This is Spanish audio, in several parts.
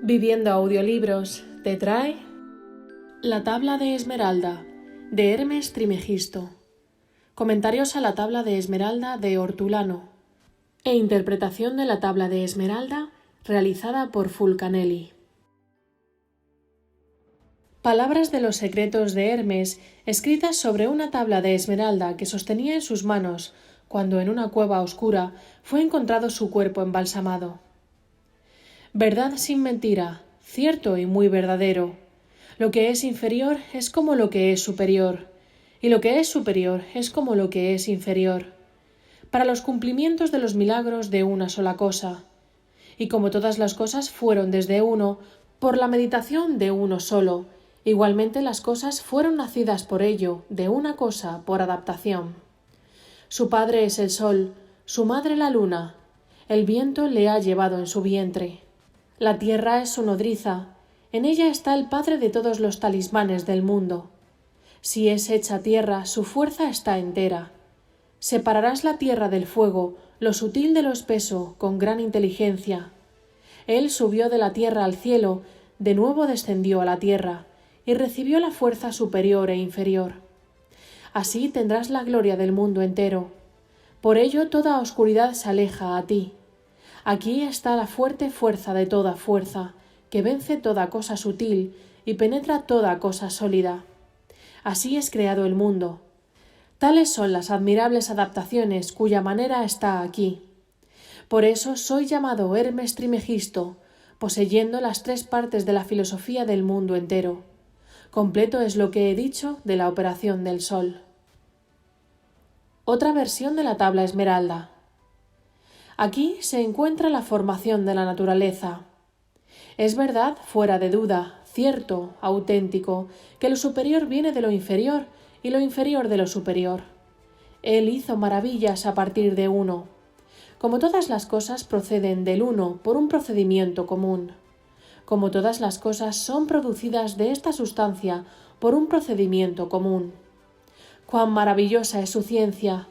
Viviendo Audiolibros te trae La tabla de Esmeralda, de Hermes Trismegisto. Comentarios a la tabla de Esmeralda de Hortulano e interpretación de la tabla de Esmeralda realizada por Fulcanelli. Palabras de los secretos de Hermes escritas sobre una tabla de esmeralda que sostenía en sus manos cuando en una cueva oscura fue encontrado su cuerpo embalsamado. Verdad sin mentira, cierto y muy verdadero. Lo que es inferior es como lo que es superior, y lo que es superior es como lo que es inferior, para los cumplimientos de los milagros de una sola cosa. Y como todas las cosas fueron desde uno, por la meditación de uno solo, igualmente las cosas fueron nacidas por ello, de una cosa, por adaptación. Su padre es el sol, su madre la luna, el viento le ha llevado en su vientre. La tierra es su nodriza, en ella está el padre de todos los talismanes del mundo. Si es hecha tierra, su fuerza está entera. Separarás la tierra del fuego, lo sutil de lo espeso, con gran inteligencia. Él subió de la tierra al cielo, de nuevo descendió a la tierra, y recibió la fuerza superior e inferior. Así tendrás la gloria del mundo entero. Por ello toda oscuridad se aleja a ti. Aquí está la fuerte fuerza de toda fuerza, que vence toda cosa sutil y penetra toda cosa sólida. Así es creado el mundo. Tales son las admirables adaptaciones cuya manera está aquí. Por eso soy llamado Hermes Trismegisto, poseyendo las tres partes de la filosofía del mundo entero. Completo es lo que he dicho de la operación del sol. Otra versión de la tabla esmeralda. Aquí se encuentra la formación de la naturaleza. Es verdad, fuera de duda, cierto, auténtico, que lo superior viene de lo inferior y lo inferior de lo superior. Él hizo maravillas a partir de uno. Como todas las cosas proceden del uno por un procedimiento común. Como todas las cosas son producidas de esta sustancia por un procedimiento común. Cuán maravillosa es su ciencia.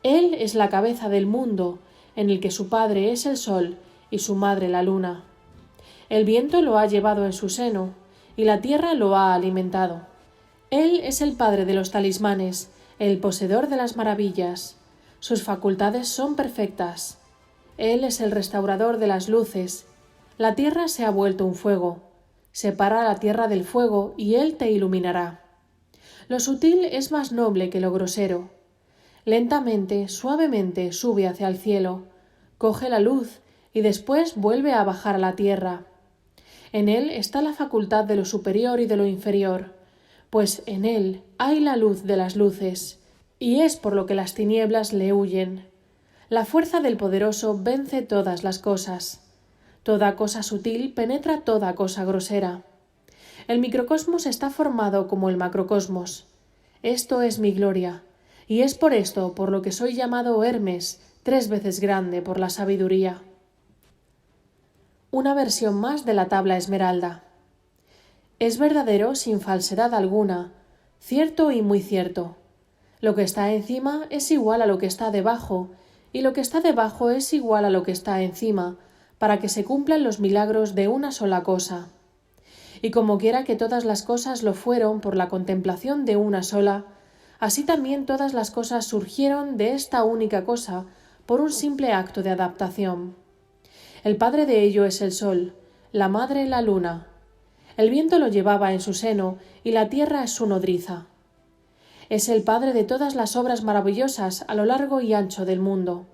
Él es la cabeza del mundo, en el que su padre es el sol y su madre la luna. El viento lo ha llevado en su seno, y la tierra lo ha alimentado. Él es el padre de los talismanes, el poseedor de las maravillas. Sus facultades son perfectas. Él es el restaurador de las luces. La tierra se ha vuelto un fuego. Separa la tierra del fuego, y él te iluminará. Lo sutil es más noble que lo grosero. Lentamente, suavemente sube hacia el cielo, coge la luz y después vuelve a bajar a la tierra. En él está la facultad de lo superior y de lo inferior, pues en él hay la luz de las luces, y es por lo que las tinieblas le huyen. La fuerza del poderoso vence todas las cosas. Toda cosa sutil penetra toda cosa grosera. El microcosmos está formado como el macrocosmos. Esto es mi gloria. Y es por esto por lo que soy llamado Hermes, 3 veces grande por la sabiduría. Una versión más de la tabla esmeralda. Es verdadero sin falsedad alguna, cierto y muy cierto. Lo que está encima es igual a lo que está debajo, y lo que está debajo es igual a lo que está encima, para que se cumplan los milagros de una sola cosa. Y como quiera que todas las cosas lo fueron por la contemplación de una sola, así también todas las cosas surgieron de esta única cosa por un simple acto de adaptación. El padre de ello es el sol, la madre la luna. El viento lo llevaba en su seno y la tierra es su nodriza. Es el padre de todas las obras maravillosas a lo largo y ancho del mundo.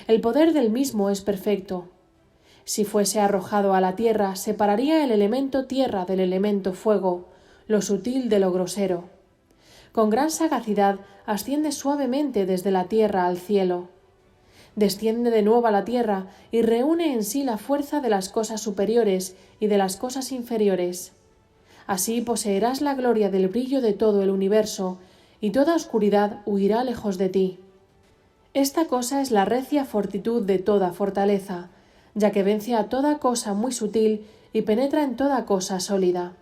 El poder del mismo es perfecto. Si fuese arrojado a la tierra, separaría el elemento tierra del elemento fuego, lo sutil de lo grosero. Con gran sagacidad asciende suavemente desde la tierra al cielo. Desciende de nuevo a la tierra y reúne en sí la fuerza de las cosas superiores y de las cosas inferiores. Así poseerás la gloria del brillo de todo el universo, y toda oscuridad huirá lejos de ti. Esta cosa es la recia fortitud de toda fortaleza, ya que vence a toda cosa muy sutil y penetra en toda cosa sólida.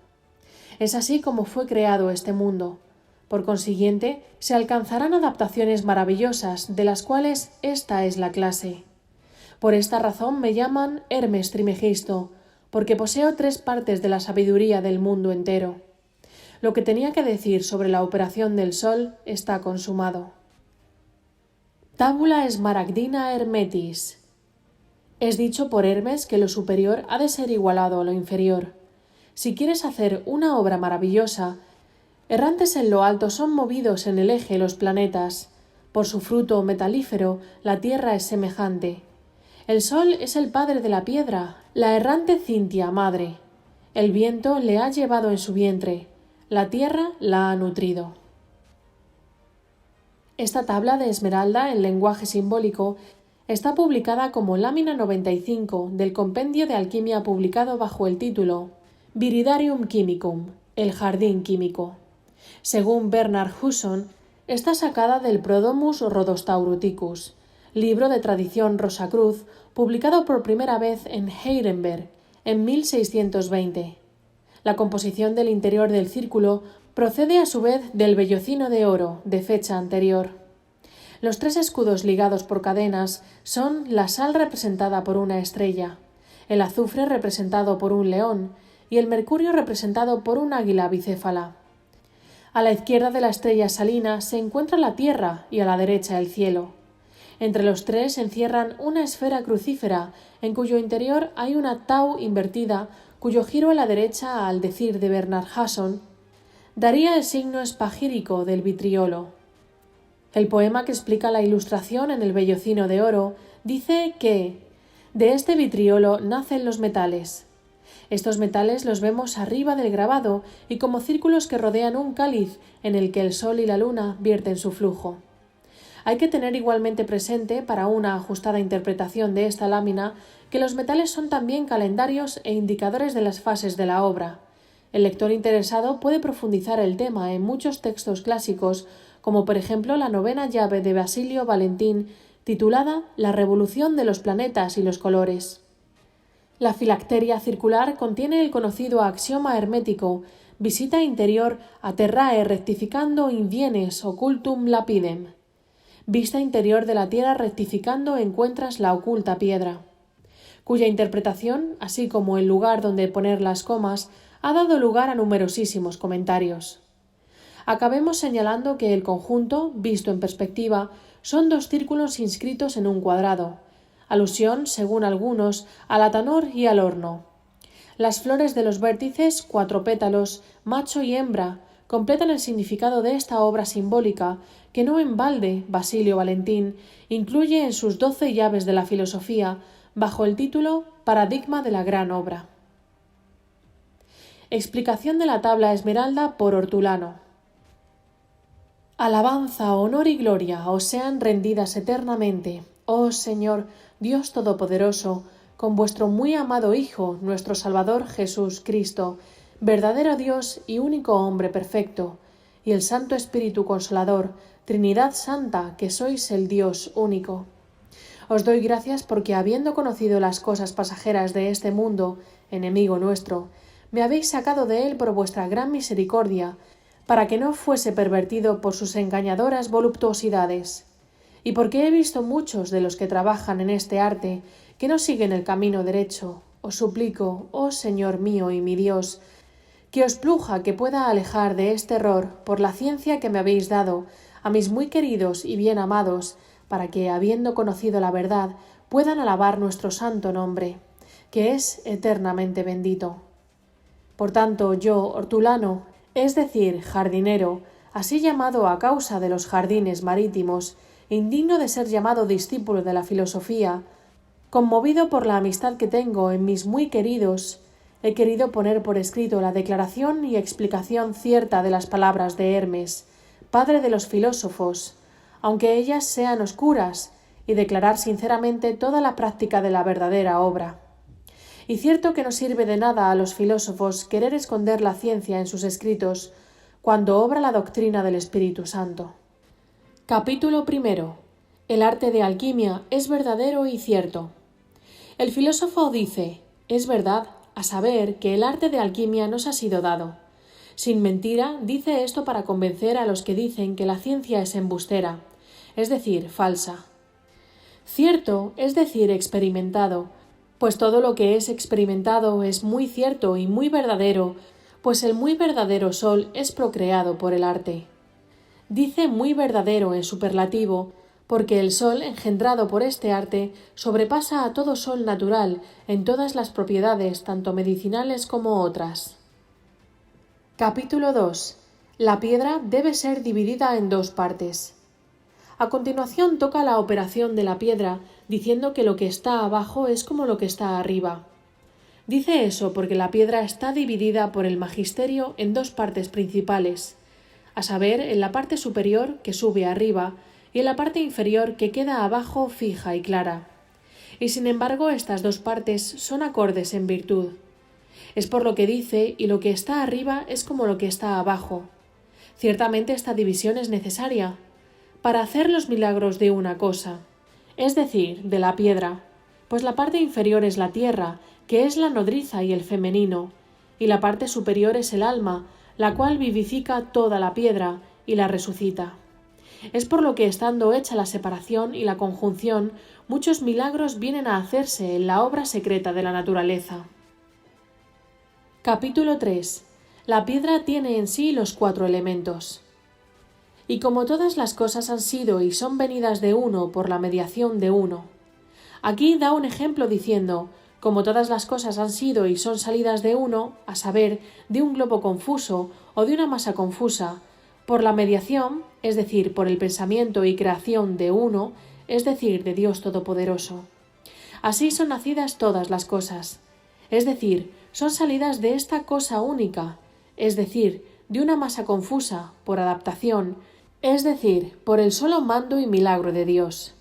Es así como fue creado este mundo. Por consiguiente, se alcanzarán adaptaciones maravillosas, de las cuales esta es la clase. Por esta razón me llaman Hermes Trismegisto, porque poseo 3 partes de la sabiduría del mundo entero. Lo que tenía que decir sobre la operación del sol está consumado. Tabula Smaragdina Hermetis. Es dicho por Hermes que lo superior ha de ser igualado a lo inferior. Si quieres hacer una obra maravillosa, errantes en lo alto son movidos en el eje los planetas. Por su fruto metalífero, la tierra es semejante. El sol es el padre de la piedra, la errante Cintia madre. El viento le ha llevado en su vientre, la tierra la ha nutrido. Esta tabla de esmeralda en lenguaje simbólico está publicada como lámina 95 del Compendio de Alquimia publicado bajo el título Viridarium Chemicum, el jardín químico. Según Bernard Husson, está sacada del Prodomus Rhodostauruticus, libro de tradición rosacruz, publicado por primera vez en Heidelberg en 1620. La composición del interior del círculo procede a su vez del vellocino de oro, de fecha anterior. Los 3 escudos ligados por cadenas son la sal representada por una estrella, el azufre representado por un león y el mercurio representado por un águila bicéfala. A la izquierda de la estrella salina se encuentra la tierra y a la derecha el cielo. Entre los 3 encierran una esfera crucífera en cuyo interior hay una tau invertida cuyo giro a la derecha, al decir de Bernard Husson, daría el signo espagírico del vitriolo. El poema que explica la ilustración en el vellocino de oro dice que de este vitriolo nacen los metales. Estos metales los vemos arriba del grabado y como círculos que rodean un cáliz en el que el sol y la luna vierten su flujo. Hay que tener igualmente presente, para una ajustada interpretación de esta lámina, que los metales son también calendarios e indicadores de las fases de la obra. El lector interesado puede profundizar el tema en muchos textos clásicos, como por ejemplo la 9ª llave de Basilio Valentín, titulada La revolución de los planetas y los colores. La filacteria circular contiene el conocido axioma hermético visita interior a terrae rectificando invienes occultum lapidem. Vista interior de la tierra rectificando encuentras la oculta piedra, cuya interpretación, así como el lugar donde poner las comas, ha dado lugar a numerosísimos comentarios. Acabemos señalando que el conjunto, visto en perspectiva, son 2 círculos inscritos en un cuadrado, alusión, según algunos, al atanor y al horno. Las flores de los vértices, 4 pétalos, macho y hembra, completan el significado de esta obra simbólica que no en balde Basilio Valentín incluye en sus 12 llaves de la filosofía bajo el título Paradigma de la gran obra. Explicación de la tabla esmeralda por Hortulano. Alabanza, honor y gloria os sean rendidas eternamente, oh Señor, Dios Todopoderoso, con vuestro muy amado Hijo, nuestro Salvador Jesús Cristo, verdadero Dios y único hombre perfecto, y el Santo Espíritu Consolador, Trinidad Santa, que sois el Dios único. Os doy gracias porque, habiendo conocido las cosas pasajeras de este mundo, enemigo nuestro, me habéis sacado de él por vuestra gran misericordia, para que no fuese pervertido por sus engañadoras voluptuosidades. Y porque he visto muchos de los que trabajan en este arte que no siguen el camino derecho, os suplico, oh Señor mío y mi Dios, que os pluja que pueda alejar de este error, por la ciencia que me habéis dado, a mis muy queridos y bien amados, para que, habiendo conocido la verdad, puedan alabar nuestro santo nombre, que es eternamente bendito. Por tanto, yo, Hortulano, es decir, jardinero, así llamado a causa de los jardines marítimos, indigno de ser llamado discípulo de la filosofía, conmovido por la amistad que tengo en mis muy queridos, he querido poner por escrito la declaración y explicación cierta de las palabras de Hermes, padre de los filósofos, aunque ellas sean oscuras, y declarar sinceramente toda la práctica de la verdadera obra. Y cierto que no sirve de nada a los filósofos querer esconder la ciencia en sus escritos, cuando obra la doctrina del Espíritu Santo. Capítulo 1. El arte de alquimia es verdadero y cierto. El filósofo dice, es verdad, a saber que el arte de alquimia nos ha sido dado. Sin mentira, dice esto para convencer a los que dicen que la ciencia es embustera, es decir, falsa. Cierto, es decir, experimentado, pues todo lo que es experimentado es muy cierto y muy verdadero, pues el muy verdadero sol es procreado por el arte. Dice muy verdadero en superlativo, porque el sol engendrado por este arte sobrepasa a todo sol natural en todas las propiedades, tanto medicinales como otras. Capítulo 2. La piedra debe ser dividida en dos partes. A continuación toca la operación de la piedra, diciendo que lo que está abajo es como lo que está arriba. Dice eso porque la piedra está dividida por el magisterio en dos partes principales, a saber, en la parte superior que sube arriba y en la parte inferior que queda abajo fija y clara. Y sin embargo estas dos partes son acordes en virtud. Es por lo que dice, y lo que está arriba es como lo que está abajo. Ciertamente esta división es necesaria para hacer los milagros de una cosa, es decir, de la piedra, pues la parte inferior es la tierra, que es la nodriza y el femenino, y la parte superior es el alma, la cual vivifica toda la piedra y la resucita. Es por lo que, estando hecha la separación y la conjunción, muchos milagros vienen a hacerse en la obra secreta de la naturaleza. Capítulo 3. La piedra tiene en sí los 4 elementos. Y como todas las cosas han sido y son venidas de uno por la mediación de uno. Aquí da un ejemplo diciendo, como todas las cosas han sido y son salidas de uno, a saber, de un globo confuso o de una masa confusa, por la mediación, es decir, por el pensamiento y creación de uno, es decir, de Dios Todopoderoso. Así son nacidas todas las cosas, es decir, son salidas de esta cosa única, es decir, de una masa confusa, por adaptación, es decir, por el solo mando y milagro de Dios.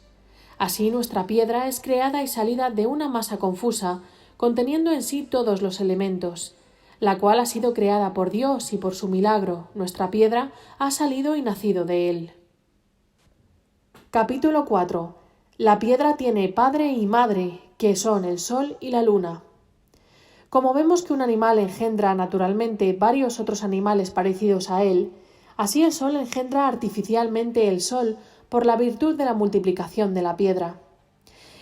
Así nuestra piedra es creada y salida de una masa confusa, conteniendo en sí todos los elementos, la cual ha sido creada por Dios y por su milagro, nuestra piedra ha salido y nacido de él. Capítulo 4. La piedra tiene padre y madre, que son el sol y la luna. Como vemos que un animal engendra naturalmente varios otros animales parecidos a él, así el sol engendra artificialmente el sol por la virtud de la multiplicación de la piedra.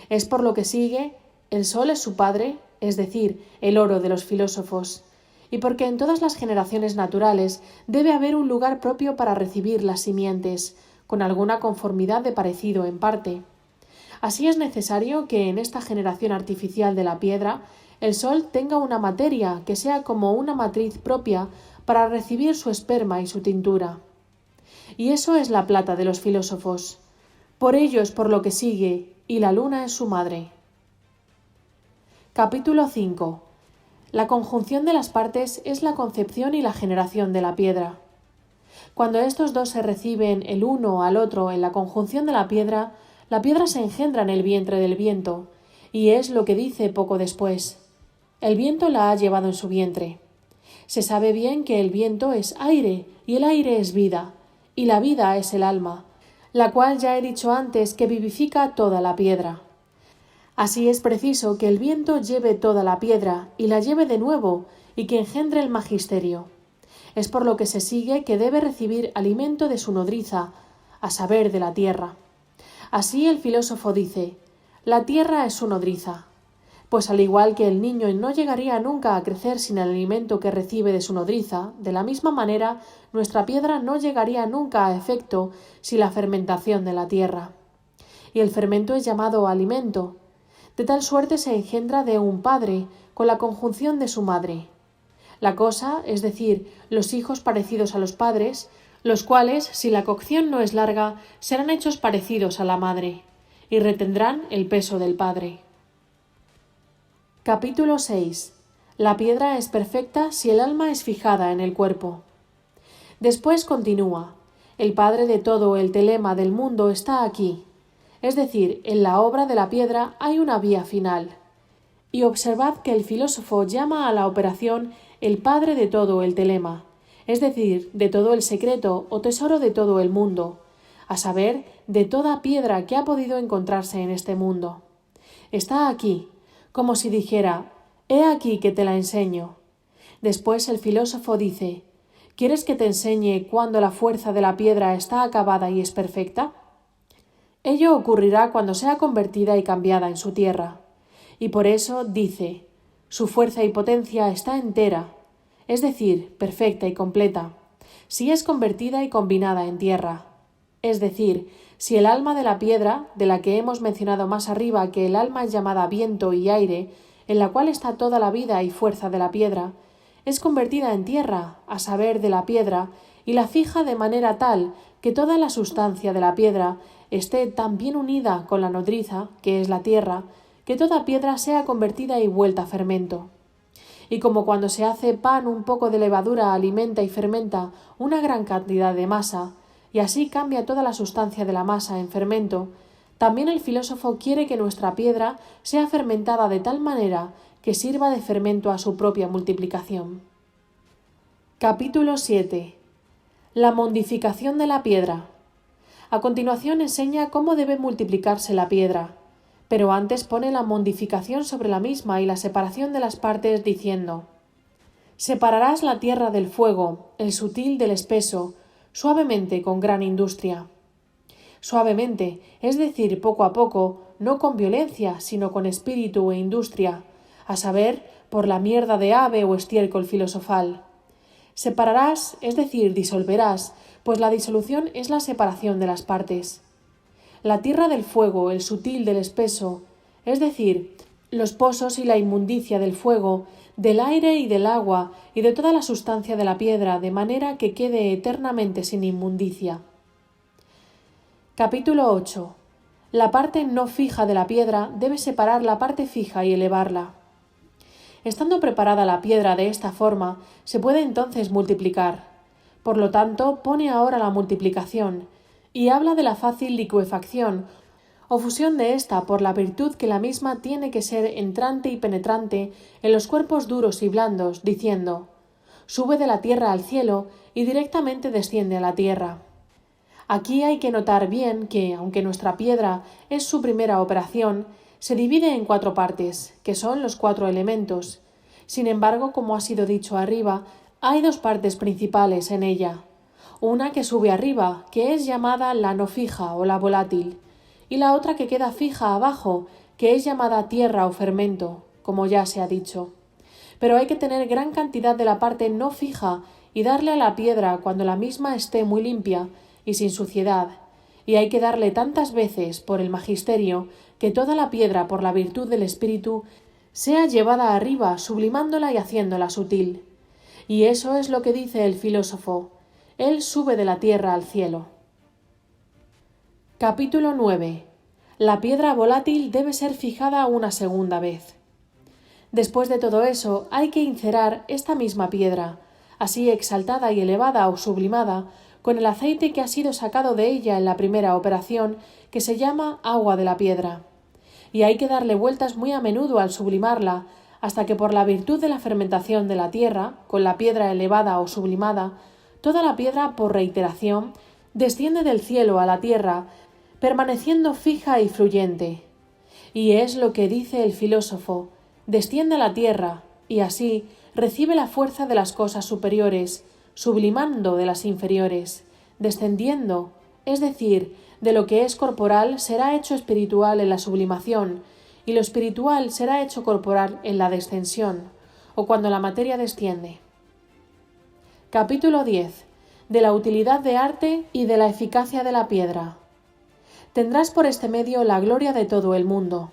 Es por lo que sigue, el sol es su padre, es decir, el oro de los filósofos, y porque en todas las generaciones naturales debe haber un lugar propio para recibir las simientes, con alguna conformidad de parecido en parte. Así es necesario que en esta generación artificial de la piedra el sol tenga una materia que sea como una matriz propia para recibir su esperma y su tintura. Y eso es la plata de los filósofos. Por ello es por lo que sigue, y la luna es su madre. Capítulo 5. La conjunción de las partes es la concepción y la generación de la piedra. Cuando estos dos se reciben el uno al otro en la conjunción de la piedra se engendra en el vientre del viento, y es lo que dice poco después. El viento la ha llevado en su vientre. Se sabe bien que el viento es aire, y el aire es vida, y la vida es el alma, la cual ya he dicho antes que vivifica toda la piedra. Así es preciso que el viento lleve toda la piedra, y la lleve de nuevo, y que engendre el magisterio. Es por lo que se sigue que debe recibir alimento de su nodriza, a saber, de la tierra. Así el filósofo dice, la tierra es su nodriza. Pues al igual que el niño no llegaría nunca a crecer sin el alimento que recibe de su nodriza, de la misma manera nuestra piedra no llegaría nunca a efecto sin la fermentación de la tierra. Y el fermento es llamado alimento. De tal suerte se engendra de un padre con la conjunción de su madre. La cosa, es decir, los hijos parecidos a los padres, los cuales, si la cocción no es larga, serán hechos parecidos a la madre, y retendrán el peso del padre. Capítulo 6. La piedra es perfecta si el alma es fijada en el cuerpo. Después continúa. El padre de todo el telema del mundo está aquí. Es decir, en la obra de la piedra hay una vía final. Y observad que el filósofo llama a la operación el padre de todo el telema, es decir, de todo el secreto o tesoro de todo el mundo, a saber, de toda piedra que ha podido encontrarse en este mundo. Está aquí, como si dijera, he aquí que te la enseño. Después el filósofo dice, ¿quieres que te enseñe cuándo la fuerza de la piedra está acabada y es perfecta? Ello ocurrirá cuando sea convertida y cambiada en su tierra. y por eso dice, su fuerza y potencia está entera, es decir, perfecta y completa, si es convertida y combinada en tierra. Es decir, si el alma de la piedra, de la que hemos mencionado más arriba que el alma es llamada viento y aire, en la cual está toda la vida y fuerza de la piedra, es convertida en tierra, a saber, de la piedra, y la fija de manera tal que toda la sustancia de la piedra esté tan bien unida con la nodriza, que es la tierra, que toda piedra sea convertida y vuelta fermento. Y como cuando se hace pan un poco de levadura alimenta y fermenta una gran cantidad de masa, y así cambia toda la sustancia de la masa en fermento, también el filósofo quiere que nuestra piedra sea fermentada de tal manera que sirva de fermento a su propia multiplicación. Capítulo 7. La mondificación de la piedra. A continuación enseña cómo debe multiplicarse la piedra, pero antes pone la mondificación sobre la misma y la separación de las partes diciendo: separarás la tierra del fuego, el sutil del espeso, suavemente con gran industria. Suavemente, es decir, poco a poco, no con violencia, sino con espíritu e industria, a saber, por la mierda de ave o estiércol filosofal. Separarás, es decir, disolverás, pues la disolución es la separación de las partes. La tierra del fuego, el sutil del espeso, es decir, los pozos y la inmundicia del fuego, del aire y del agua y de toda la sustancia de la piedra, de manera que quede eternamente sin inmundicia. Capítulo 8. La parte no fija de la piedra debe separar la parte fija y elevarla. Estando preparada la piedra de esta forma, se puede entonces multiplicar. Por lo tanto, pone ahora la multiplicación, y habla de la fácil licuefacción, o fusión de ésta por la virtud que la misma tiene que ser entrante y penetrante en los cuerpos duros y blandos, diciendo: sube de la tierra al cielo y directamente desciende a la tierra. Aquí hay que notar bien que, aunque nuestra piedra es su primera operación, se divide en 4 partes, que son los 4 elementos. Sin embargo, como ha sido dicho arriba, hay 2 partes principales en ella. Una que sube arriba, que es llamada la no fija o la volátil, y la otra que queda fija abajo, que es llamada tierra o fermento, como ya se ha dicho. Pero hay que tener gran cantidad de la parte no fija y darle a la piedra cuando la misma esté muy limpia y sin suciedad, y hay que darle tantas veces por el magisterio que toda la piedra por la virtud del espíritu sea llevada arriba, sublimándola y haciéndola sutil. Y eso es lo que dice el filósofo: él sube de la tierra al cielo. Capítulo 9. La piedra volátil debe ser fijada una segunda vez. Después de todo eso, hay que incerar esta misma piedra, así exaltada y elevada o sublimada, con el aceite que ha sido sacado de ella en la primera operación, que se llama agua de la piedra. Y hay que darle vueltas muy a menudo al sublimarla, hasta que por la virtud de la fermentación de la tierra, con la piedra elevada o sublimada, toda la piedra, por reiteración, desciende del cielo a la tierra, permaneciendo fija y fluyente. Y es lo que dice el filósofo: desciende a la tierra, y así recibe la fuerza de las cosas superiores, sublimando de las inferiores, descendiendo, es decir, de lo que es corporal será hecho espiritual en la sublimación, y lo espiritual será hecho corporal en la descensión, o cuando la materia desciende. Capítulo 10. De la utilidad de arte y de la eficacia de la piedra. Tendrás por este medio la gloria de todo el mundo.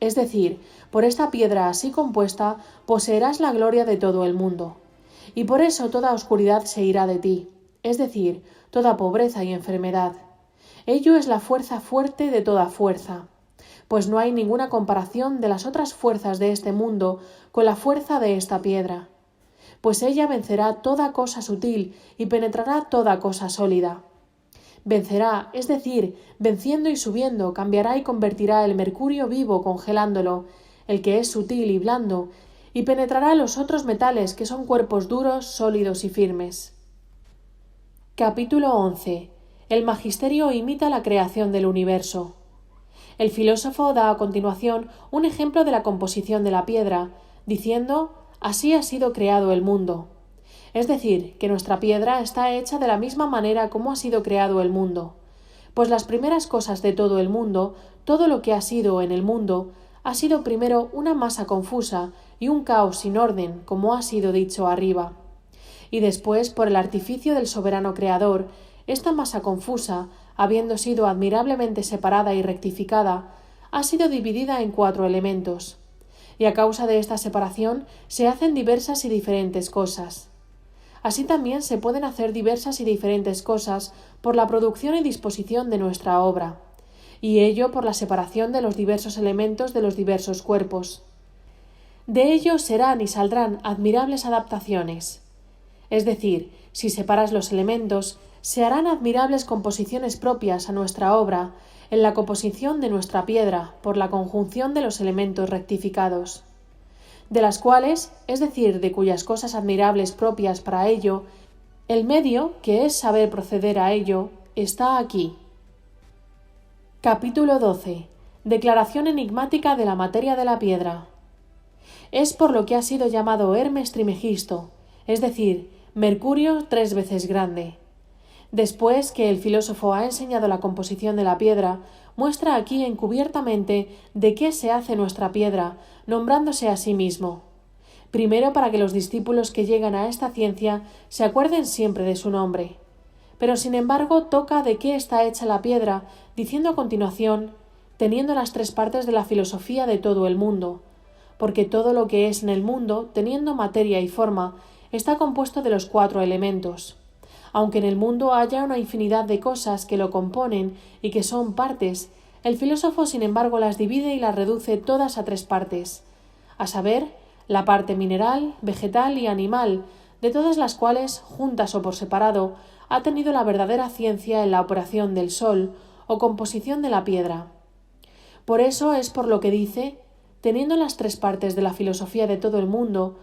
Es decir, por esta piedra así compuesta poseerás la gloria de todo el mundo. Y por eso toda oscuridad se irá de ti, es decir, toda pobreza y enfermedad. Ello es la fuerza fuerte de toda fuerza, pues no hay ninguna comparación de las otras fuerzas de este mundo con la fuerza de esta piedra, pues ella vencerá toda cosa sutil y penetrará toda cosa sólida. Vencerá, es decir, venciendo y subiendo, cambiará y convertirá el mercurio vivo congelándolo, el que es sutil y blando, y penetrará los otros metales que son cuerpos duros, sólidos y firmes. Capítulo 11. El magisterio imita la creación del universo. El filósofo da a continuación un ejemplo de la composición de la piedra, diciendo: así ha sido creado el mundo. Es decir, que nuestra piedra está hecha de la misma manera como ha sido creado el mundo, pues las primeras cosas de todo el mundo, todo lo que ha sido en el mundo, ha sido primero una masa confusa y un caos sin orden, como ha sido dicho arriba. Y después, por el artificio del soberano creador, esta masa confusa, habiendo sido admirablemente separada y rectificada, ha sido dividida en 4 elementos, y a causa de esta separación se hacen diversas y diferentes cosas. Así también se pueden hacer diversas y diferentes cosas por la producción y disposición de nuestra obra, y ello por la separación de los diversos elementos de los diversos cuerpos. De ello serán y saldrán admirables adaptaciones. Es decir, si separas los elementos, se harán admirables composiciones propias a nuestra obra en la composición de nuestra piedra por la conjunción de los elementos rectificados, de las cuales, es decir, de cuyas cosas admirables propias para ello, el medio, que es saber proceder a ello, está aquí. Capítulo 12. Declaración enigmática de la materia de la piedra. Es por lo que ha sido llamado Hermes Trimegisto, es decir, Mercurio 3 veces grande. Después que el filósofo ha enseñado la composición de la piedra, muestra aquí encubiertamente de qué se hace nuestra piedra, nombrándose a sí mismo. Primero, para que los discípulos que llegan a esta ciencia se acuerden siempre de su nombre. Pero sin embargo toca de qué está hecha la piedra, diciendo a continuación, teniendo las 3 partes de la filosofía de todo el mundo, porque todo lo que es en el mundo, teniendo materia y forma, está compuesto de los 4 elementos. Aunque en el mundo haya una infinidad de cosas que lo componen y que son partes, el filósofo sin embargo las divide y las reduce todas a 3 partes, a saber, la parte mineral, vegetal y animal, de todas las cuales, juntas o por separado, ha tenido la verdadera ciencia en la operación del sol o composición de la piedra. Por eso es por lo que dice, teniendo las 3 partes de la filosofía de todo el mundo,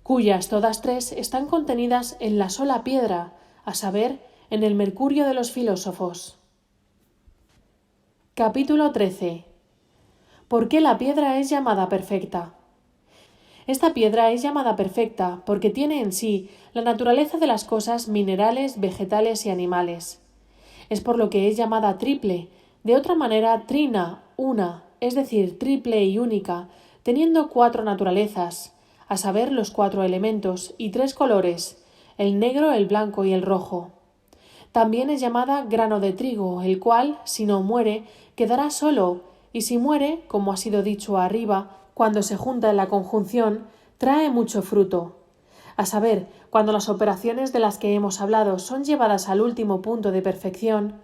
cuyas todas 3 están contenidas en la sola piedra, a saber, en el Mercurio de los filósofos. Capítulo 13. ¿Por qué la piedra es llamada perfecta? Esta piedra es llamada perfecta porque tiene en sí la naturaleza de las cosas minerales, vegetales y animales. Es por lo que es llamada triple, de otra manera trina, una, es decir, triple y única, teniendo 4 naturalezas, a saber los 4 elementos y 3 colores, el negro, el blanco y el rojo. También es llamada grano de trigo, el cual, si no muere, quedará solo, y si muere, como ha sido dicho arriba, cuando se junta en la conjunción, trae mucho fruto. A saber, cuando las operaciones de las que hemos hablado son llevadas al último punto de perfección,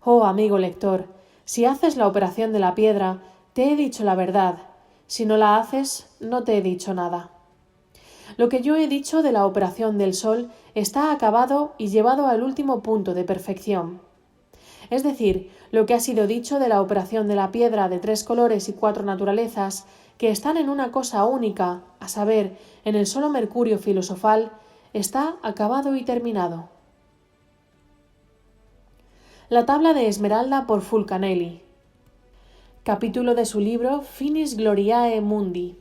oh amigo lector, si haces la operación de la piedra, te he dicho la verdad, si no la haces, no te he dicho nada. Lo que yo he dicho de la operación del sol está acabado y llevado al último punto de perfección. Es decir, lo que ha sido dicho de la operación de la piedra de 3 colores y 4 naturalezas, que están en una cosa única, a saber, en el solo Mercurio filosofal, está acabado y terminado. La tabla de Esmeralda por Fulcanelli. Capítulo de su libro Finis Gloriae Mundi.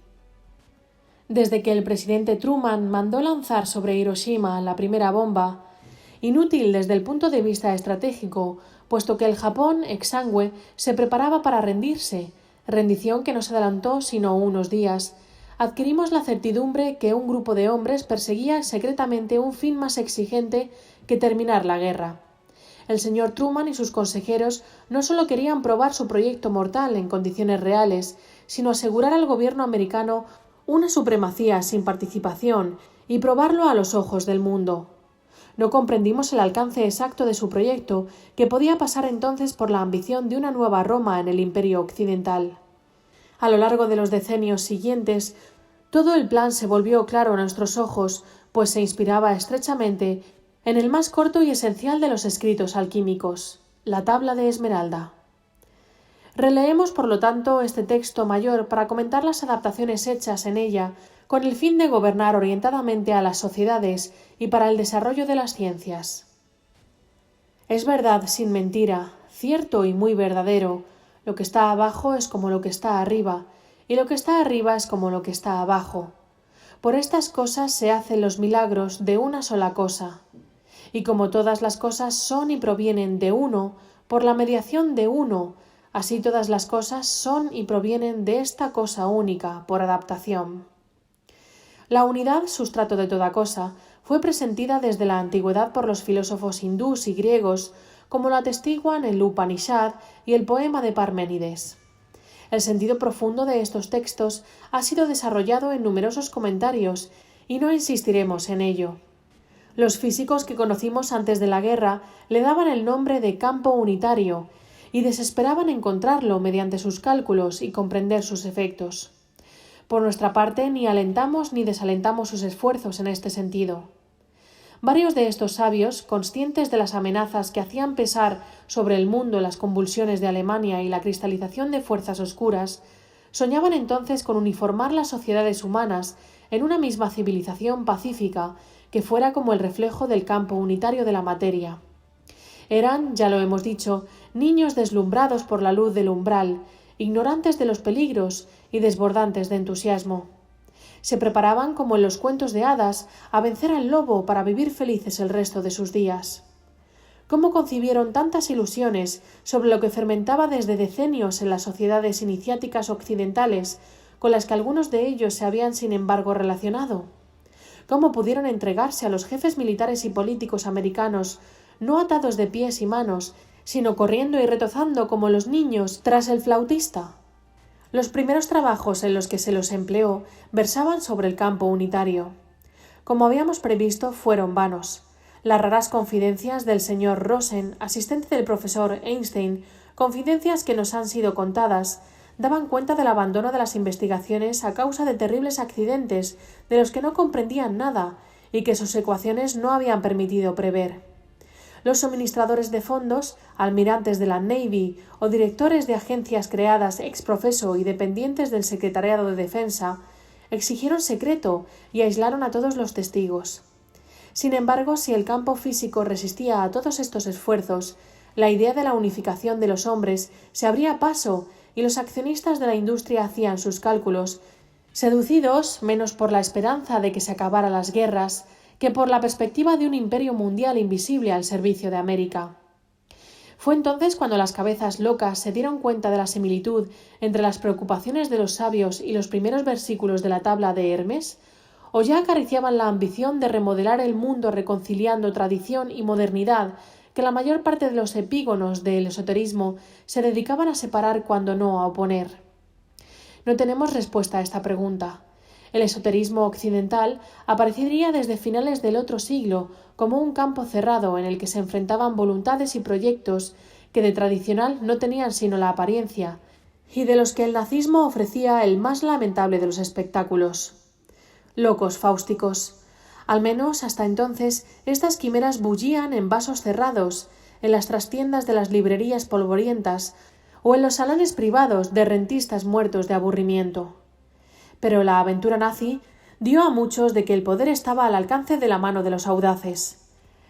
Desde que el presidente Truman mandó lanzar sobre Hiroshima la primera bomba, inútil desde el punto de vista estratégico, puesto que el Japón exangüe se preparaba para rendirse, rendición que no se adelantó sino unos días, adquirimos la certidumbre que un grupo de hombres perseguía secretamente un fin más exigente que terminar la guerra. El señor Truman y sus consejeros no solo querían probar su proyecto mortal en condiciones reales, sino asegurar al gobierno americano una supremacía sin participación y probarlo a los ojos del mundo. No comprendimos el alcance exacto de su proyecto, que podía pasar entonces por la ambición de una nueva Roma en el Imperio occidental. A lo largo de los decenios siguientes, todo el plan se volvió claro a nuestros ojos, pues se inspiraba estrechamente en el más corto y esencial de los escritos alquímicos, la tabla de Esmeralda. Releemos, por lo tanto, este texto mayor para comentar las adaptaciones hechas en ella con el fin de gobernar orientadamente a las sociedades y para el desarrollo de las ciencias. Es verdad sin mentira, cierto y muy verdadero, lo que está abajo es como lo que está arriba, y lo que está arriba es como lo que está abajo. Por estas cosas se hacen los milagros de una sola cosa. Y como todas las cosas son y provienen de uno, por la mediación de uno, Así todas las cosas son y provienen de esta cosa única, por adaptación. La unidad, sustrato de toda cosa, fue presentida desde la antigüedad por los filósofos hindús y griegos, como lo atestiguan el Upanishad y el poema de Parménides. El sentido profundo de estos textos ha sido desarrollado en numerosos comentarios y no insistiremos en ello. Los físicos que conocimos antes de la guerra le daban el nombre de campo unitario y desesperaban encontrarlo mediante sus cálculos y comprender sus efectos. Por nuestra parte, ni alentamos ni desalentamos sus esfuerzos en este sentido. Varios de estos sabios, conscientes de las amenazas que hacían pesar sobre el mundo las convulsiones de Alemania y la cristalización de fuerzas oscuras, soñaban entonces con uniformar las sociedades humanas en una misma civilización pacífica que fuera como el reflejo del campo unitario de la materia. Eran, ya lo hemos dicho, niños deslumbrados por la luz del umbral, ignorantes de los peligros y desbordantes de entusiasmo. Se preparaban, como en los cuentos de hadas, a vencer al lobo para vivir felices el resto de sus días. ¿Cómo concibieron tantas ilusiones sobre lo que fermentaba desde decenios en las sociedades iniciáticas occidentales, con las que algunos de ellos se habían sin embargo relacionado? ¿Cómo pudieron entregarse a los jefes militares y políticos americanos, no atados de pies y manos, sino corriendo y retozando como los niños tras el flautista? Los primeros trabajos en los que se los empleó versaban sobre el campo unitario. Como habíamos previsto, fueron vanos. Las raras confidencias del señor Rosen, asistente del profesor Einstein, confidencias que nos han sido contadas, daban cuenta del abandono de las investigaciones a causa de terribles accidentes de los que no comprendían nada y que sus ecuaciones no habían permitido prever. Los suministradores de fondos, almirantes de la Navy o directores de agencias creadas ex profeso y dependientes del Secretariado de Defensa, exigieron secreto y aislaron a todos los testigos. Sin embargo, si el campo físico resistía a todos estos esfuerzos, la idea de la unificación de los hombres se abría paso y los accionistas de la industria hacían sus cálculos, seducidos menos por la esperanza de que se acabaran las guerras que por la perspectiva de un imperio mundial invisible al servicio de América. Fue entonces cuando las cabezas locas se dieron cuenta de la similitud entre las preocupaciones de los sabios y los primeros versículos de la tabla de Hermes, o ya acariciaban la ambición de remodelar el mundo reconciliando tradición y modernidad que la mayor parte de los epígonos del esoterismo se dedicaban a separar cuando no a oponer. No tenemos respuesta a esta pregunta. El esoterismo occidental aparecería desde finales del otro siglo como un campo cerrado en el que se enfrentaban voluntades y proyectos que de tradicional no tenían sino la apariencia, y de los que el nazismo ofrecía el más lamentable de los espectáculos. Locos fáusticos. Al menos hasta entonces estas quimeras bullían en vasos cerrados, en las trastiendas de las librerías polvorientas o en los salones privados de rentistas muertos de aburrimiento. Pero la aventura nazi dio a muchos de que el poder estaba al alcance de la mano de los audaces.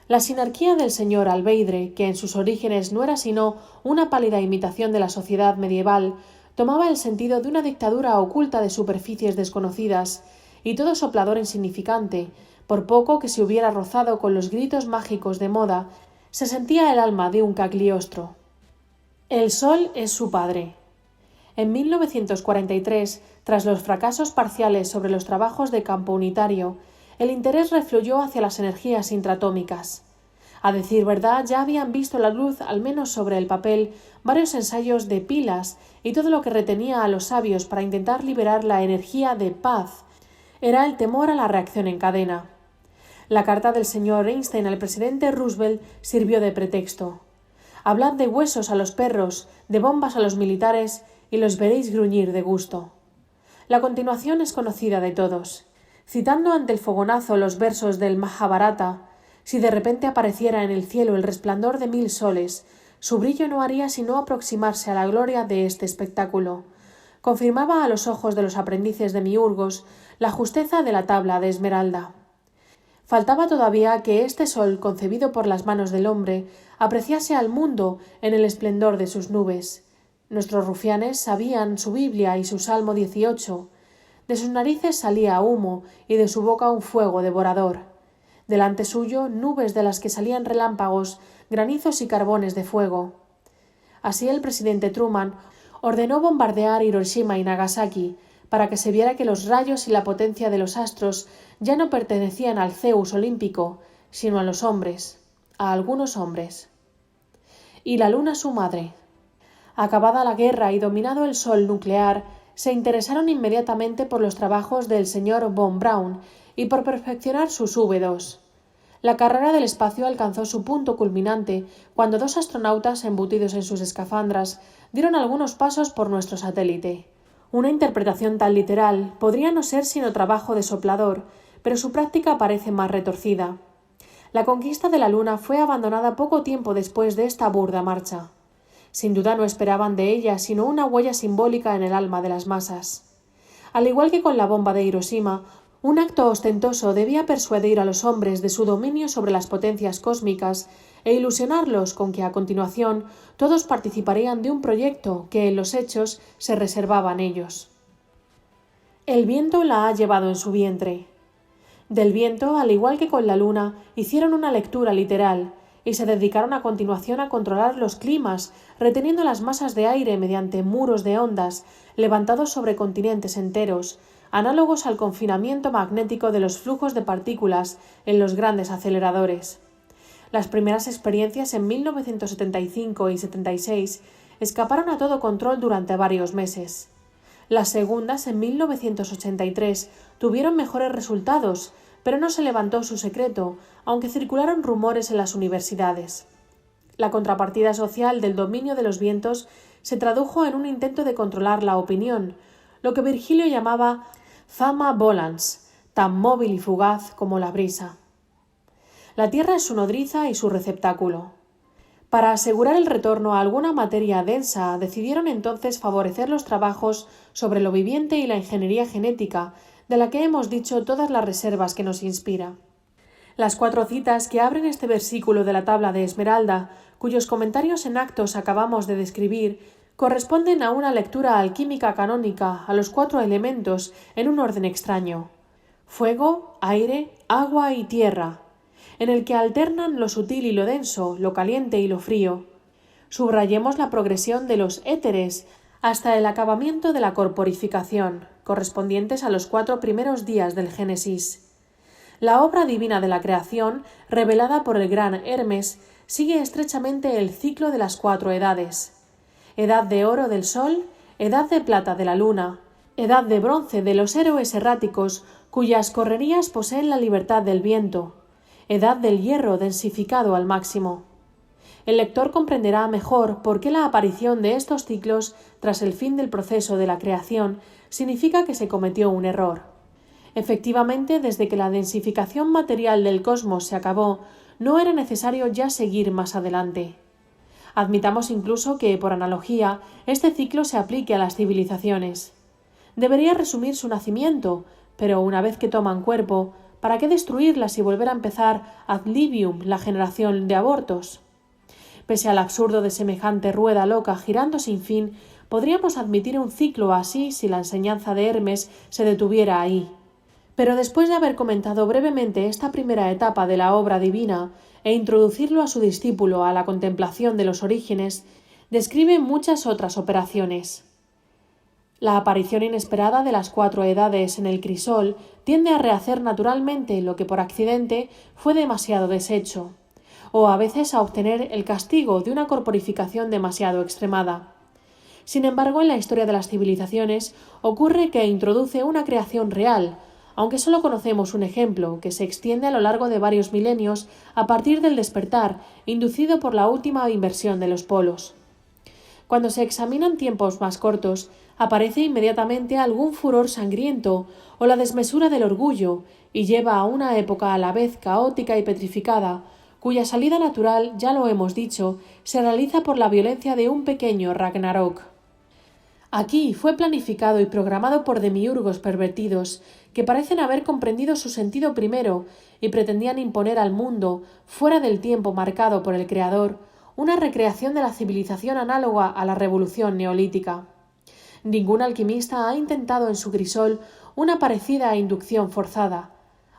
La sinarquía del señor Albeidre, que en sus orígenes no era sino una pálida imitación de la sociedad medieval, tomaba el sentido de una dictadura oculta de superficies desconocidas, y todo soplador insignificante, por poco que se hubiera rozado con los gritos mágicos de moda, se sentía el alma de un Cagliostro. El sol es su padre. En 1943, tras los fracasos parciales sobre los trabajos de campo unitario, el interés refluyó hacia las energías intratómicas. A decir verdad, ya habían visto la luz, al menos sobre el papel, varios ensayos de pilas y todo lo que retenía a los sabios para intentar liberar la energía de paz era el temor a la reacción en cadena. La carta del señor Einstein al presidente Roosevelt sirvió de pretexto. Hablad de huesos a los perros, de bombas a los militares, y los veréis gruñir de gusto. La continuación es conocida de todos. Citando ante el fogonazo los versos del Majábharata, si de repente apareciera en el cielo el resplandor de 1000 soles, su brillo no haría sino aproximarse a la gloria de este espectáculo. Confirmaba a los ojos de los aprendices de Miurgos la justeza de la tabla de Esmeralda. Faltaba todavía que este sol, concebido por las manos del hombre, apreciase al mundo en el esplendor de sus nubes. Nuestros rufianes sabían su Biblia y su Salmo 18. De sus narices salía humo y de su boca un fuego devorador. Delante suyo nubes de las que salían relámpagos, granizos y carbones de fuego. Así el presidente Truman ordenó bombardear Hiroshima y Nagasaki para que se viera que los rayos y la potencia de los astros ya no pertenecían al Zeus olímpico, sino a los hombres, a algunos hombres. Y la luna su madre. Acabada la guerra y dominado el sol nuclear, se interesaron inmediatamente por los trabajos del señor von Braun y por perfeccionar sus V2. La carrera del espacio alcanzó su punto culminante cuando dos astronautas embutidos en sus escafandras dieron algunos pasos por nuestro satélite. Una interpretación tan literal podría no ser sino trabajo de soplador, pero su práctica parece más retorcida. La conquista de la Luna fue abandonada poco tiempo después de esta burda marcha. Sin duda no esperaban de ella sino una huella simbólica en el alma de las masas. Al igual que con la bomba de Hiroshima, un acto ostentoso debía persuadir a los hombres de su dominio sobre las potencias cósmicas e ilusionarlos con que a continuación todos participarían de un proyecto que en los hechos se reservaban ellos. El viento la ha llevado en su vientre. Del viento, al igual que con la luna, hicieron una lectura literal y se dedicaron a continuación a controlar los climas, reteniendo las masas de aire mediante muros de ondas levantados sobre continentes enteros, análogos al confinamiento magnético de los flujos de partículas en los grandes aceleradores. Las primeras experiencias en 1975 y 76 escaparon a todo control durante varios meses. Las segundas, en 1983, tuvieron mejores resultados, pero no se levantó su secreto, aunque circularon rumores en las universidades. La contrapartida social del dominio de los vientos se tradujo en un intento de controlar la opinión, lo que Virgilio llamaba fama volans, tan móvil y fugaz como la brisa. La Tierra es su nodriza y su receptáculo. Para asegurar el retorno a alguna materia densa, decidieron entonces favorecer los trabajos sobre lo viviente y la ingeniería genética, de la que hemos dicho todas las reservas que nos inspira. Las 4 citas que abren este versículo de la tabla de Esmeralda, cuyos comentarios en actos acabamos de describir, corresponden a una lectura alquímica canónica a los 4 elementos en un orden extraño: fuego, aire, agua y tierra, en el que alternan lo sutil y lo denso, lo caliente y lo frío. Subrayemos la progresión de los éteres hasta el acabamiento de la corporificación, correspondientes a los 4 primeros días del Génesis. La obra divina de la creación, revelada por el gran Hermes, sigue estrechamente el ciclo de las 4 edades: edad de oro del sol, edad de plata de la luna, edad de bronce de los héroes erráticos cuyas correrías poseen la libertad del viento, edad del hierro densificado al máximo. El lector comprenderá mejor por qué la aparición de estos ciclos tras el fin del proceso de la creación significa que se cometió un error. Efectivamente, desde que la densificación material del cosmos se acabó, no era necesario ya seguir más adelante. Admitamos incluso que, por analogía, este ciclo se aplique a las civilizaciones. Debería resumir su nacimiento, pero una vez que toman cuerpo, ¿para qué destruirlas y volver a empezar ad libium la generación de abortos? Pese al absurdo de semejante rueda loca girando sin fin, podríamos admitir un ciclo así si la enseñanza de Hermes se detuviera ahí. Pero después de haber comentado brevemente esta primera etapa de la obra divina e introducirlo a su discípulo a la contemplación de los orígenes, describe muchas otras operaciones. La aparición inesperada de las 4 edades en el crisol tiende a rehacer naturalmente lo que por accidente fue demasiado deshecho, o a veces a obtener el castigo de una corporificación demasiado extremada. Sin embargo, en la historia de las civilizaciones ocurre que introduce una creación real, aunque solo conocemos un ejemplo, que se extiende a lo largo de varios milenios a partir del despertar inducido por la última inversión de los polos. Cuando se examinan tiempos más cortos, aparece inmediatamente algún furor sangriento o la desmesura del orgullo y lleva a una época a la vez caótica y petrificada, cuya salida natural, ya lo hemos dicho, se realiza por la violencia de un pequeño Ragnarok. Aquí fue planificado y programado por demiurgos pervertidos que parecen haber comprendido su sentido primero y pretendían imponer al mundo, fuera del tiempo marcado por el Creador, una recreación de la civilización análoga a la revolución neolítica. Ningún alquimista ha intentado en su crisol una parecida inducción forzada.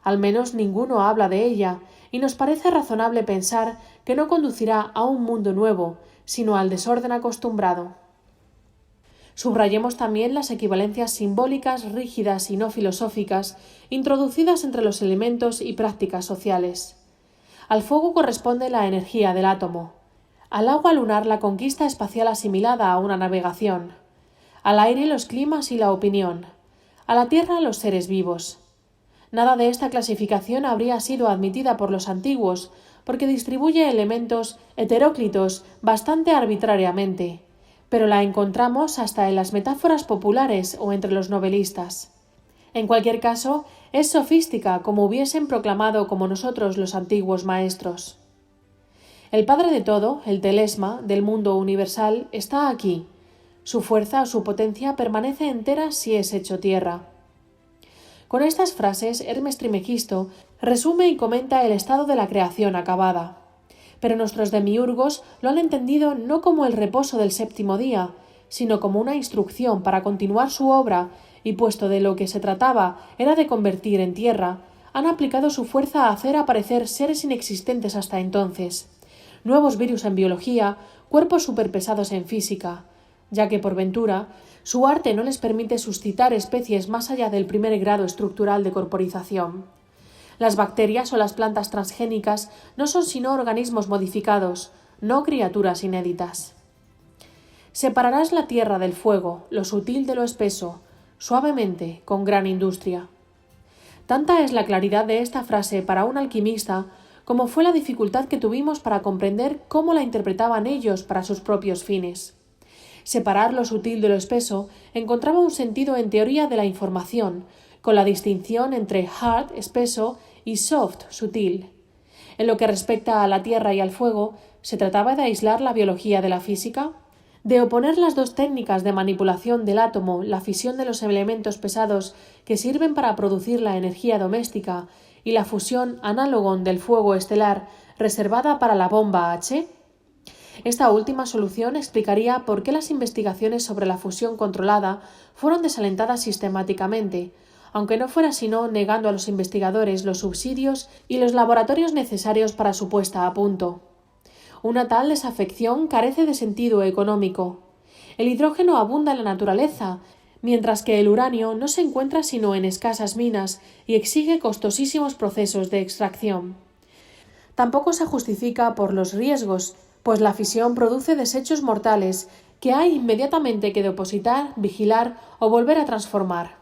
Al menos ninguno habla de ella, y nos parece razonable pensar que no conducirá a un mundo nuevo, sino al desorden acostumbrado. Subrayemos también las equivalencias simbólicas, rígidas y no filosóficas, introducidas entre los elementos y prácticas sociales. Al fuego corresponde la energía del átomo, al agua lunar la conquista espacial asimilada a una navegación, al aire los climas y la opinión, a la tierra los seres vivos. Nada de esta clasificación habría sido admitida por los antiguos, porque distribuye elementos heteróclitos bastante arbitrariamente, pero la encontramos hasta en las metáforas populares o entre los novelistas. En cualquier caso, es sofística como hubiesen proclamado como nosotros los antiguos maestros. El padre de todo, el telesma del mundo universal, está aquí. Su fuerza o su potencia permanece entera si es hecho tierra. Con estas frases, Hermes Trismegisto resume y comenta el estado de la creación acabada. Pero nuestros demiurgos lo han entendido no como el reposo del séptimo día, sino como una instrucción para continuar su obra, y puesto de lo que se trataba era de convertir en tierra, han aplicado su fuerza a hacer aparecer seres inexistentes hasta entonces, nuevos virus en biología, cuerpos superpesados en física, ya que por ventura su arte no les permite suscitar especies más allá del primer grado estructural de corporización. Las bacterias o las plantas transgénicas no son sino organismos modificados, no criaturas inéditas. Separarás la tierra del fuego, lo sutil de lo espeso, suavemente, con gran industria. Tanta es la claridad de esta frase para un alquimista como fue la dificultad que tuvimos para comprender cómo la interpretaban ellos para sus propios fines. Separar lo sutil de lo espeso encontraba un sentido en teoría de la información, con la distinción entre hard, espeso, y soft, sutil. En lo que respecta a la tierra y al fuego, ¿se trataba de aislar la biología de la física? ¿De oponer las dos técnicas de manipulación del átomo, la fisión de los elementos pesados que sirven para producir la energía doméstica, y la fusión análogon del fuego estelar reservada para la bomba H? Esta última solución explicaría por qué las investigaciones sobre la fusión controlada fueron desalentadas sistemáticamente, aunque no fuera sino negando a los investigadores los subsidios y los laboratorios necesarios para su puesta a punto. Una tal desafección carece de sentido económico. El hidrógeno abunda en la naturaleza, mientras que el uranio no se encuentra sino en escasas minas y exige costosísimos procesos de extracción. Tampoco se justifica por los riesgos, pues la fisión produce desechos mortales que hay inmediatamente que depositar, vigilar o volver a transformar.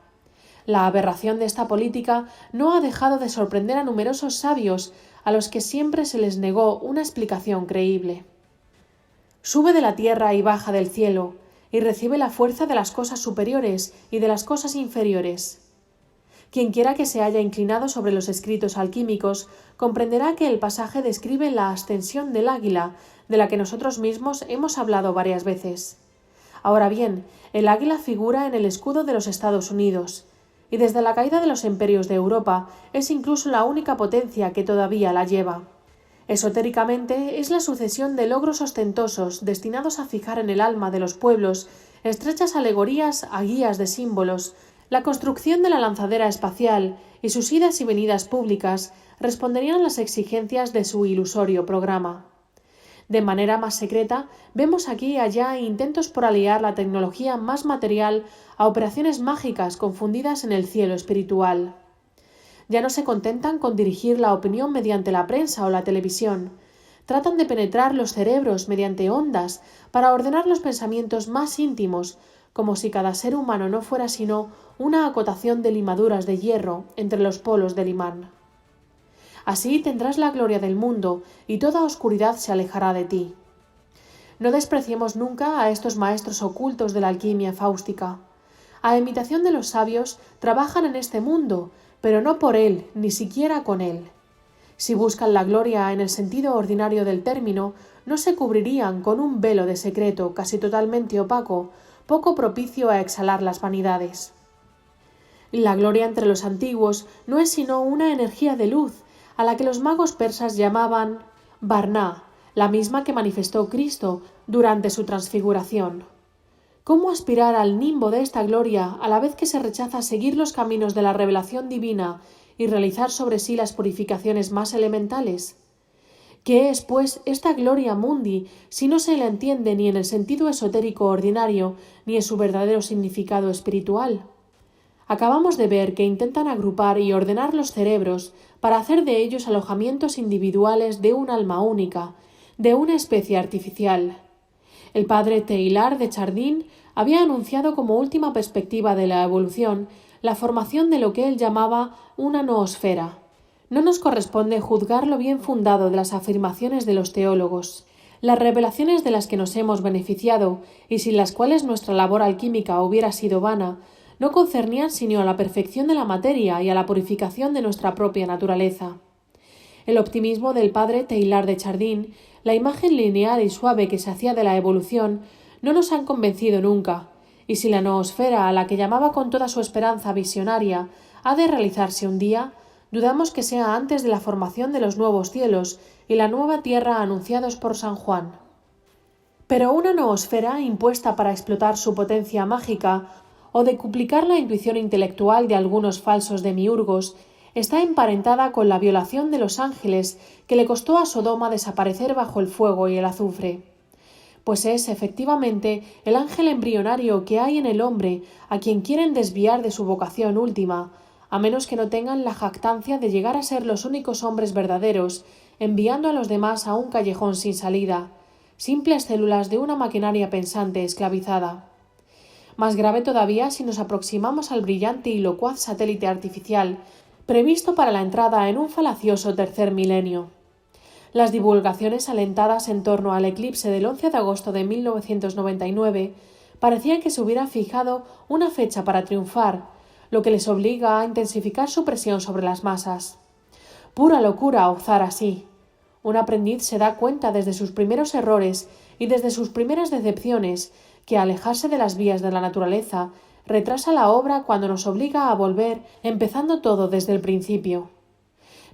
La aberración de esta política no ha dejado de sorprender a numerosos sabios a los que siempre se les negó una explicación creíble. Sube de la tierra y baja del cielo, y recibe la fuerza de las cosas superiores y de las cosas inferiores. Quienquiera que se haya inclinado sobre los escritos alquímicos comprenderá que el pasaje describe la ascensión del águila, de la que nosotros mismos hemos hablado varias veces. Ahora bien, el águila figura en el escudo de los Estados Unidos, y desde la caída de los imperios de Europa es incluso la única potencia que todavía la lleva. Esotéricamente es la sucesión de logros ostentosos destinados a fijar en el alma de los pueblos estrechas alegorías a guías de símbolos. La construcción de la lanzadera espacial y sus idas y venidas públicas responderían a las exigencias de su ilusorio programa. De manera más secreta, vemos aquí y allá intentos por aliar la tecnología más material a operaciones mágicas confundidas en el cielo espiritual. Ya no se contentan con dirigir la opinión mediante la prensa o la televisión. Tratan de penetrar los cerebros mediante ondas para ordenar los pensamientos más íntimos, como si cada ser humano no fuera sino una acotación de limaduras de hierro entre los polos del imán. Así tendrás la gloria del mundo y toda oscuridad se alejará de ti. No despreciemos nunca a estos maestros ocultos de la alquimia fáustica. A imitación de los sabios, trabajan en este mundo, pero no por él, ni siquiera con él. Si buscan la gloria en el sentido ordinario del término, no se cubrirían con un velo de secreto casi totalmente opaco, poco propicio a exhalar las vanidades. La gloria entre los antiguos no es sino una energía de luz, a la que los magos persas llamaban Varná, la misma que manifestó Cristo durante su transfiguración. ¿Cómo aspirar al nimbo de esta gloria a la vez que se rechaza seguir los caminos de la revelación divina y realizar sobre sí las purificaciones más elementales? ¿Qué es, pues, esta gloria mundi si no se la entiende ni en el sentido esotérico ordinario ni en su verdadero significado espiritual? Acabamos de ver que intentan agrupar y ordenar los cerebros para hacer de ellos alojamientos individuales de un alma única, de una especie artificial. El padre Teilhard de Chardin había anunciado como última perspectiva de la evolución la formación de lo que él llamaba una noosfera. No nos corresponde juzgar lo bien fundado de las afirmaciones de los teólogos. Las revelaciones de las que nos hemos beneficiado, y sin las cuales nuestra labor alquímica hubiera sido vana, no concernían sino a la perfección de la materia y a la purificación de nuestra propia naturaleza. El optimismo del padre Teilhard de Chardin, la imagen lineal y suave que se hacía de la evolución, no nos han convencido nunca, y si la noosfera, a la que llamaba con toda su esperanza visionaria, ha de realizarse un día, dudamos que sea antes de la formación de los nuevos cielos y la nueva tierra anunciados por San Juan. Pero una noosfera impuesta para explotar su potencia mágica o decuplicar la intuición intelectual de algunos falsos demiurgos está emparentada con la violación de los ángeles que le costó a Sodoma desaparecer bajo el fuego y el azufre. Pues es, efectivamente, el ángel embrionario que hay en el hombre a quien quieren desviar de su vocación última, a menos que no tengan la jactancia de llegar a ser los únicos hombres verdaderos, enviando a los demás a un callejón sin salida, simples células de una maquinaria pensante esclavizada. Más grave todavía si nos aproximamos al brillante y locuaz satélite artificial, previsto para la entrada en un falacioso tercer milenio. Las divulgaciones alentadas en torno al eclipse del 11 de agosto de 1999 parecían que se hubiera fijado una fecha para triunfar, lo que les obliga a intensificar su presión sobre las masas. Pura locura osar así. Un aprendiz se da cuenta desde sus primeros errores y desde sus primeras decepciones que alejarse de las vías de la naturaleza retrasa la obra cuando nos obliga a volver, empezando todo desde el principio.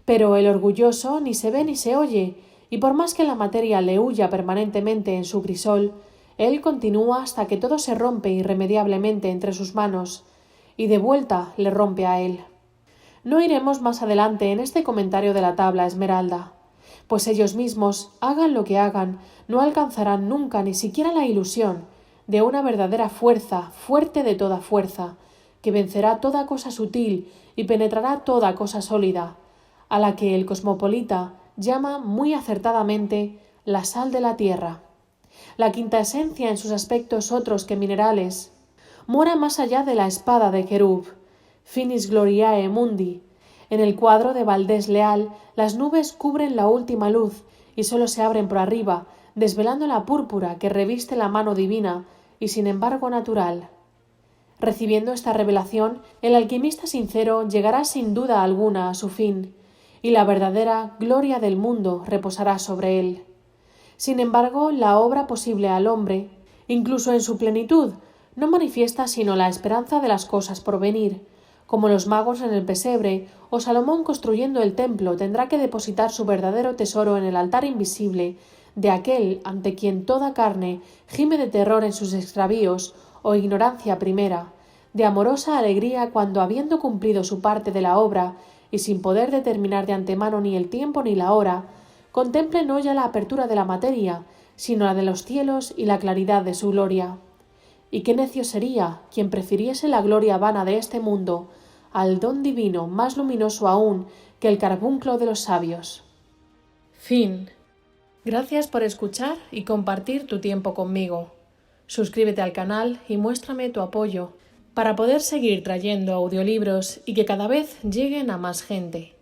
Pero el orgulloso ni se ve ni se oye, y por más que la materia le huya permanentemente en su crisol, él continúa hasta que todo se rompe irremediablemente entre sus manos, y de vuelta le rompe a él. No iremos más adelante en este comentario de la tabla esmeralda, pues ellos mismos, hagan lo que hagan, no alcanzarán nunca ni siquiera la ilusión de una verdadera fuerza, fuerte de toda fuerza, que vencerá toda cosa sutil y penetrará toda cosa sólida, a la que el cosmopolita llama muy acertadamente la sal de la tierra. La quinta esencia en sus aspectos otros que minerales mora más allá de la espada de Querub, Finis Gloriae Mundi. En el cuadro de Valdés Leal las nubes cubren la última luz y sólo se abren por arriba, desvelando la púrpura que reviste la mano divina y sin embargo natural. Recibiendo esta revelación, el alquimista sincero llegará sin duda alguna a su fin, y la verdadera gloria del mundo reposará sobre él. Sin embargo, la obra posible al hombre, incluso en su plenitud, no manifiesta sino la esperanza de las cosas por venir. Como los magos en el pesebre o Salomón construyendo el templo tendrá que depositar su verdadero tesoro en el altar invisible de aquel ante quien toda carne gime de terror en sus extravíos o ignorancia primera, de amorosa alegría cuando, habiendo cumplido su parte de la obra y sin poder determinar de antemano ni el tiempo ni la hora, contemple no ya la apertura de la materia, sino la de los cielos y la claridad de su gloria. Y qué necio sería quien prefiriese la gloria vana de este mundo al don divino más luminoso aún que el carbunclo de los sabios. Fin. Gracias por escuchar y compartir tu tiempo conmigo. Suscríbete al canal y muéstrame tu apoyo para poder seguir trayendo audiolibros y que cada vez lleguen a más gente.